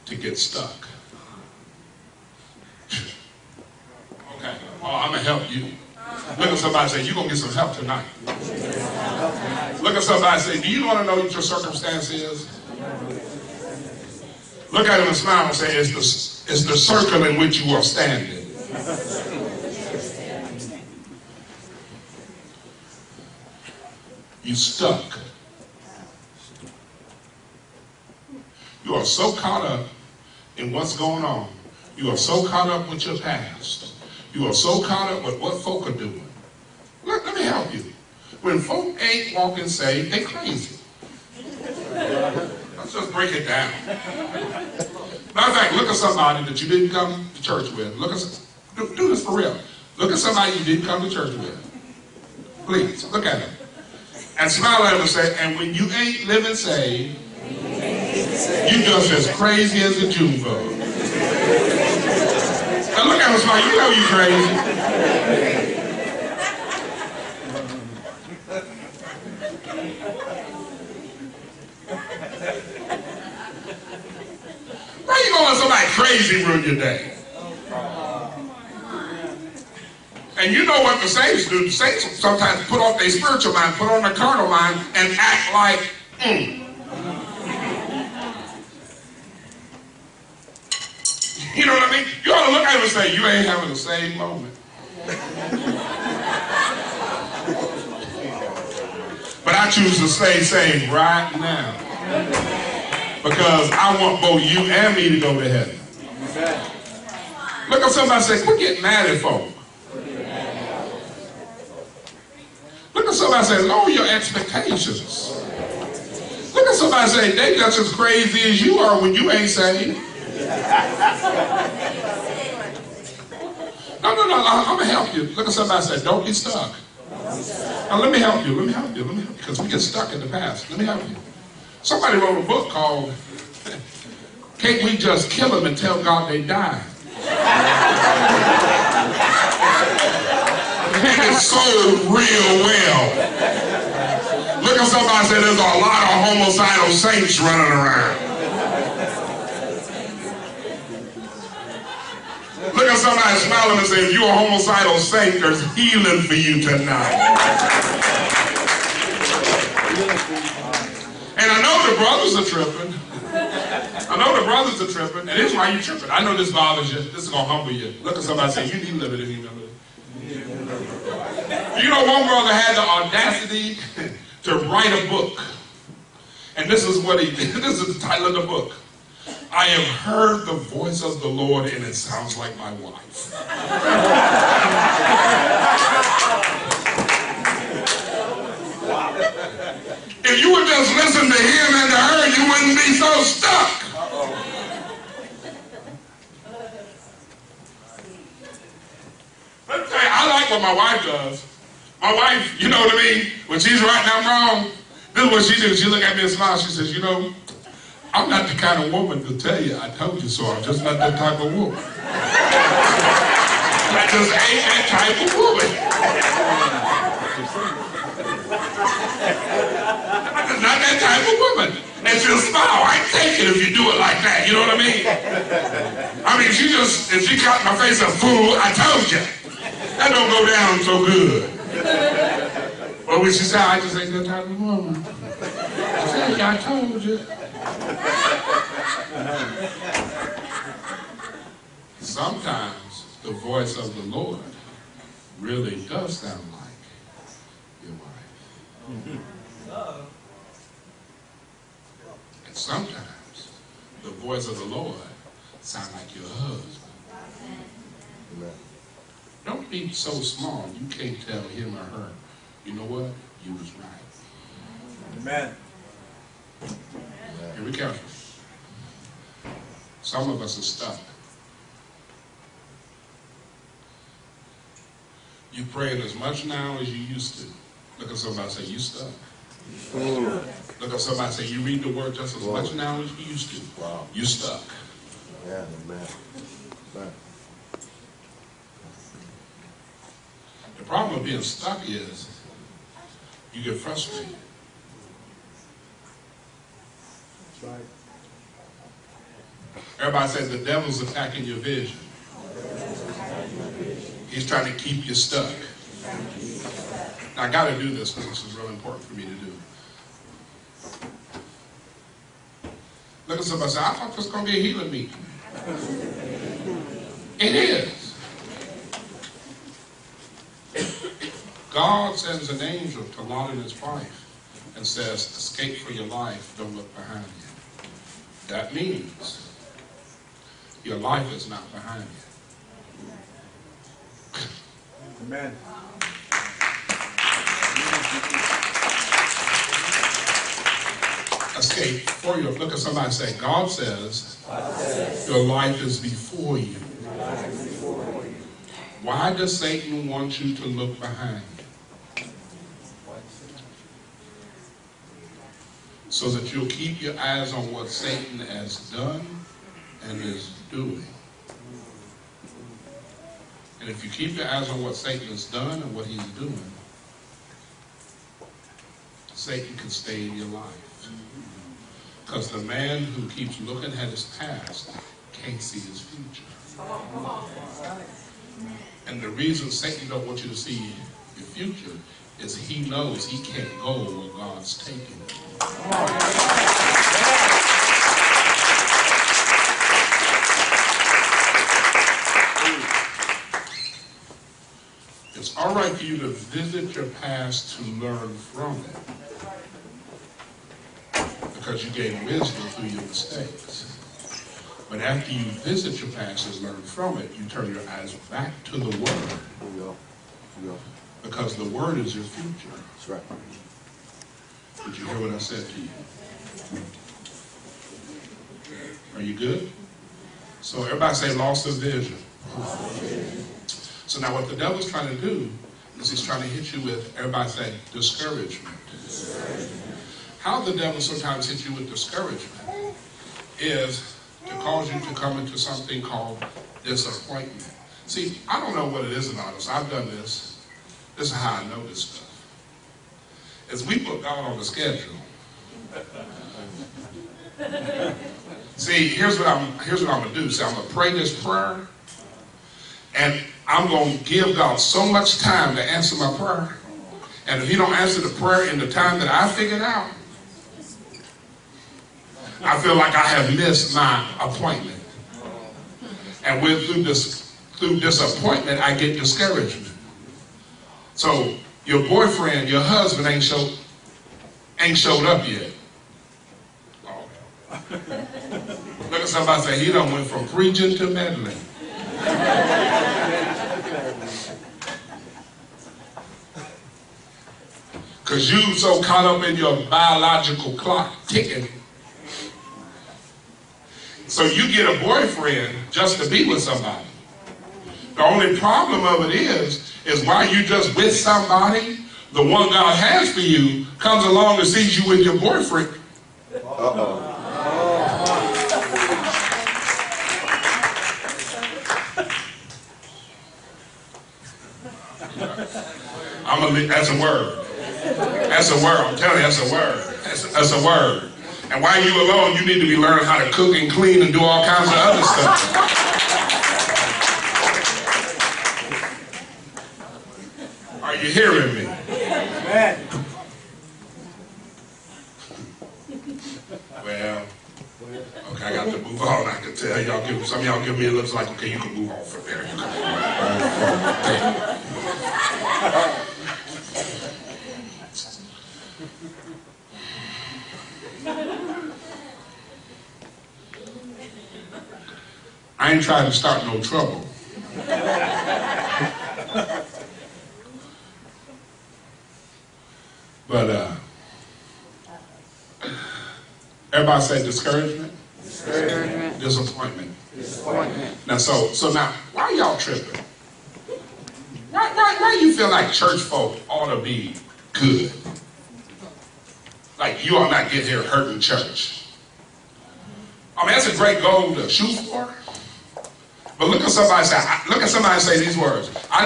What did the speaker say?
to get stuck. Okay, I'm going to help you. Look at somebody and say, you're going to get some help tonight. Look at somebody and say, do you want to know what your circumstance is? Look at him and smile and say, it's the circle in which you are standing. You stuck. You are so caught up in what's going on. You are so caught up with your past. You are so caught up with what folk are doing. Let me help you. When folk ain't walking saved, they crazy. Let's just break it down. Matter of fact, look at somebody that you didn't come to church with. Do this for real. Look at somebody you didn't come to church with. Please, look at them. And smile at them and say, and when you ain't living saved, you just as crazy as a June bug. Now look at him, smile. You know you crazy. Why you gonna let somebody crazy ruin your day? And you know what the saints do. The saints sometimes put off their spiritual mind, put on their carnal mind, and act like, You know what I mean? You ought to look at him and say, you ain't having the same moment. But I choose to stay saved right now. Because I want both you and me to go to heaven. Look at somebody and say, quit getting mad at folk. Look at somebody and say, lower your expectations. Look at somebody and say, they just as crazy as you are when you ain't saved. No, I'm going to help you. Look at somebody and say, don't be stuck. Now let me help you, because we get stuck in the past. Let me help you. Somebody wrote a book called, Can't We Just Kill Them and Tell God They Died? And it's sold real well. Look at somebody and say, there's a lot of homicidal saints running around. Look at somebody smiling and say, if you're a homicidal saint, there's healing for you tonight. And I know the brothers are tripping. And here's why you're tripping. I know this bothers you. This is going to humble you. Look at somebody and say, you need a little bit of humility. You know, one brother had the audacity to write a book. And this is what he did. This is the title of the book. I have heard the voice of the Lord and it sounds like my wife. If you would just listen to him and to her, you wouldn't be so stuck. Let me tell you, I like what my wife does. My wife, you know what I mean? When she's right and I'm wrong, this is what she does. She look at me and smile. She says, you know, I'm not the kind of woman to tell you, I told you so. I'm just not that type of woman. I just ain't that type of woman. I'm just not that type of woman. And she'll smile. I take it if you do it like that. You know what I mean? I mean, if she got in my face a fool, I told you. That don't go down so good. But when she said, I just ain't that type of woman. I said, yeah, I told you. Sometimes the voice of the Lord really does sound like your wife. And sometimes the voice of the Lord sounds like your husband. Don't be so small you can't tell him or her, you know what? You was right. Amen. Here we go. Some of us are stuck. You praying as much now as you used to. Look at somebody and say, you stuck. Look at somebody and say, you read the word just as much now as you used to. Wow. You stuck. Yeah, amen. The problem with being stuck is you get frustrated. That's right. Everybody says the devil's attacking your vision. He's trying to keep you stuck. Now, I got to do this because this is really important for me to do. Look at somebody and say, I thought this was going to be a healing meeting. It is. God sends an angel to Lot and his wife and says, escape for your life, don't look behind you. That means your life is not behind you. Amen. Escape for you. Look at somebody and say, God says your life is before you. Why does Satan want you to look behind you? So that you'll keep your eyes on what Satan has done and is doing. And if you keep your eyes on what Satan has done and what he's doing, Satan can stay in your life. Because the man who keeps looking at his past can't see his future. And the reason Satan don't want you to see your future is he knows he can't go where God's taking him. It's all right for you to visit your past to learn from it. Because you gain wisdom through your mistakes. But after you visit your past and learn from it, you turn your eyes back to the Word. Because the Word is your future. That's right. Did you hear what I said to you? Are you good? So everybody say loss of vision. So now what the devil's trying to do is he's trying to hit you with, everybody say, discouragement. How the devil sometimes hits you with discouragement is to cause you to come into something called disappointment. See, I don't know what it is about us. I've done this. This is how I know this stuff. As we put God on the schedule. See, here's what I'm gonna do. See, I'm gonna pray this prayer, and I'm gonna give God so much time to answer my prayer. And if he don't answer the prayer in the time that I figured out, I feel like I have missed my appointment. And through disappointment, I get discouragement. So your boyfriend, your husband ain't showed up yet. Oh. Look at somebody say, he done went from preaching to meddling. Because you so caught up in your biological clock ticking. So you get a boyfriend just to be with somebody. The only problem of it is while you just with somebody, the one God has for you comes along and sees you with your boyfriend. That's a word. That's a word. I'm telling you, that's a word. That's a word. And while you alone, you need to be learning how to cook and clean and do all kinds of other stuff. Are you hearing me? Amen. Well, okay, I got to move on. I can tell y'all, some of y'all give me, it looks like, okay, you can move on from there. I ain't trying to start no trouble. But everybody say discouragement. Discouragement. Disappointment. Disappointment. Now so now why y'all tripping? Why you feel like church folk ought to be good? Like you ought not get here hurting church. I mean, that's a great goal to shoot for. But look at somebody say these words. I